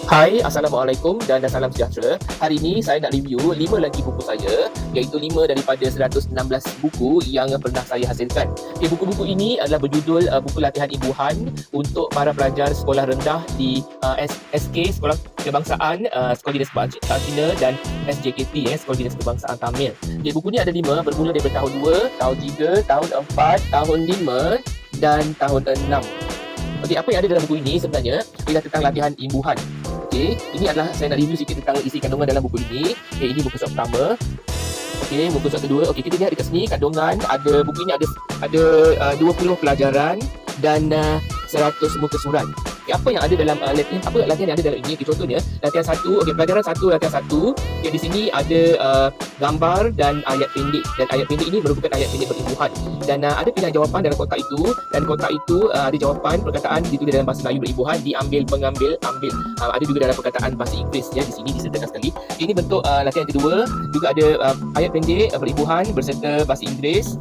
Hai, Assalamualaikum dan salam sejahtera. Hari ini saya nak review 5 lagi buku saya, iaitu 5 daripada 116 buku yang pernah saya hasilkan. Okay, buku-buku ini adalah berjudul buku latihan imbuhan untuk para pelajar sekolah rendah di SK, Sekolah Kebangsaan Sekolah Dinas Cina, dan SJKT, Sekolah Dinas Kebangsaan Tamil. Okay, buku ni ada 5, bermula daripada tahun 2, tahun 3, tahun 4, tahun 5 dan tahun 6. Okey, apa yang ada dalam buku ini sebenarnya ialah tentang latihan imbuhan. Okey, ini adalah saya nak review sikit tentang isi kandungan dalam buku ini. Okey, ini buku surat pertama. Okey, buku surat kedua. Okey, kita lihat dekat sini kandungan ada buku ini ada 20 pelajaran dan 100 muka surat. Okay, apa yang ada dalam latihan yang ada dalam ini? Okay, contohnya latihan 1, okey, pelajaran 1, latihan 1. Okay, di sini ada gambar dan ayat pendek, dan ayat pendek ini merupakan ayat pendek berimbuhan, dan ada pilihan jawapan dalam kotak itu, dan kotak itu ada jawapan perkataan ditulis dalam bahasa Melayu berimbuhan, diambil, mengambil, ambil. Ada juga dalam perkataan bahasa Inggeris ya, di sini disertakan sekali. Ini bentuk latihan kedua, juga ada ayat pendek berimbuhan berserta bahasa Inggeris.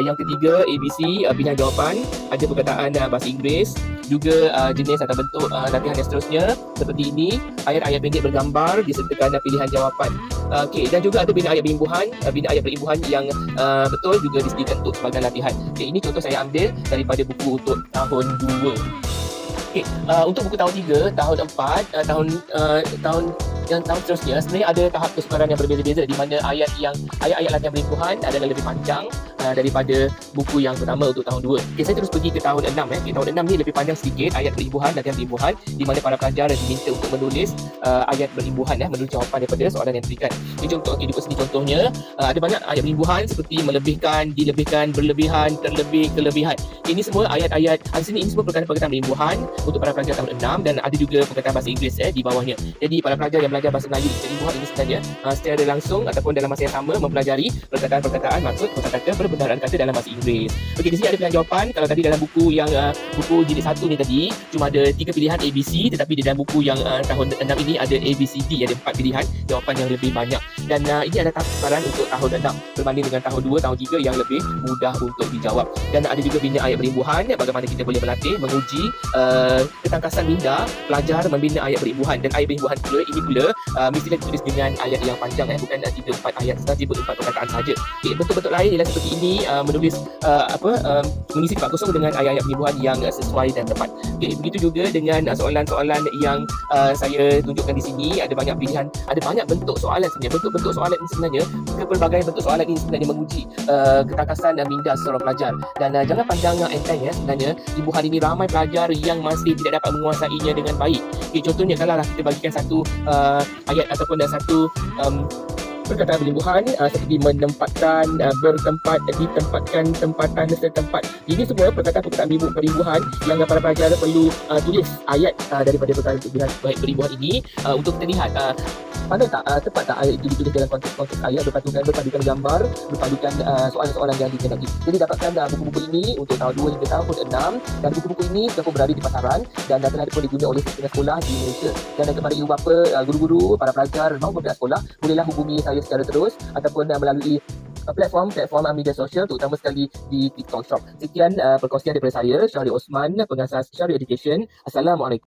Yang ketiga ABC, pilihan jawapan, ada perkataan bahasa Inggeris, juga jenis atau bentuk latihan yang seterusnya seperti ini, ayat-ayat pendek bergambar disertakan pilihan jawapan. Okey, dan juga ada bina ayat berimbuhan, yang betul juga disediakan untuk sebagai latihan. Okey, ini contoh saya ambil daripada buku untuk tahun 2. Okey, untuk buku tahun 3, tahun 4, tahun seterusnya sebenarnya ada tahap kesukaran yang berbeza-beza, di mana ayat-ayat latihan berimbuhan adalah lebih panjang daripada buku yang pertama untuk tahun 2. Okay, saya terus pergi ke tahun 6. Okay, tahun 6 ni lebih panjang sedikit, ayat berimbuhan, latihan berimbuhan, di mana para pelajar diminta untuk menulis ayat berimbuhan, menulis jawapan daripada soalan yang diberikan. Okay, contoh, di sini contohnya ada banyak ayat berimbuhan seperti melebihkan, dilebihkan, berlebihan, terlebih, kelebihan. Okay, ini semua ayat-ayat di sini, ini semua perkataan-perkataan berimbuhan untuk para pelajar tahun 6, dan ada juga perkataan bahasa Inggeris di bawahnya. Jadi para pelajar yang belajar bahasa Melayu berimbuhan ini sebenarnya secara langsung ataupun dalam masa yang sama mempelajari perkataan-perkataan, maksud, kosakata, perbendaharaan kata dalam bahasa Inggeris. Okey, di sini ada pilihan jawapan. Kalau tadi dalam buku yang buku jilid 1 ni tadi cuma ada 3 pilihan ABC, tetapi di dalam buku yang tahun 6 ini ada ABCD, ada 4 pilihan jawapan yang lebih banyak. Dan ini adalah tahap kesukaran untuk tahun 6 berbanding dengan tahun 2, tahun 3 yang lebih mudah untuk dijawab. Dan ada juga bina ayat berimbuhan, bagaimana kita boleh berlatih menguji ketangkasan minda pelajar membina ayat berimbuhan. Dan ayat berimbuhan pula ini mestilah ditulis dengan ayat yang panjang, bukan 3-4 ayat sahaja, 4 perkataan sahaja. Okay, bentuk-bentuk lain ialah seperti ini, menulis mengisi tempat kosong dengan ayat-ayat berimbuhan yang sesuai dan tepat. Okay, begitu juga dengan soalan-soalan yang saya tunjukkan di sini. Ada banyak pilihan, ada banyak bentuk soalan sebenarnya. Bentuk-bentuk soalan ini sebenarnya, pelbagai bentuk soalan ini sebenarnya menguji ketangkasan minda seorang pelajar. Dan jangan pandang enteng sebenarnya imbuhan ini ramai pelajar yang masih tidak dapat menguasainya dengan baik. Okay, contohnya kalau kita bagikan satu ayat ataupun satu perkataan berimbuhan seperti menempatkan, bertempat, ditempatkan, tempatan, setempat. Ini semua perkataan-perkataan berimbuhan yang para pelajar perlu tulis ayat daripada perkataan berimbuhan ini untuk kita lihat pandai tak, tepat tak ayat itu ditulis dalam konteks ayat, berpadukan gambar, berpadukan soalan-soalan yang dikehendaki. Jadi dapatkan buku-buku ini untuk tahun 2 hingga tahun 6, dan buku-buku ini sudah pun berada di pasaran dan telah pun diguna oleh setengah sekolah di Malaysia. Dan kepada ibu bapa, guru-guru, para pelajar maupun pihak sekolah, bolehlah hubungi saya secara terus ataupun melalui platform media sosial, terutama sekali di TikTok Shop. Sekian perkongsian daripada saya, Syahri Osman, pengasas Syahri Education. Assalamualaikum.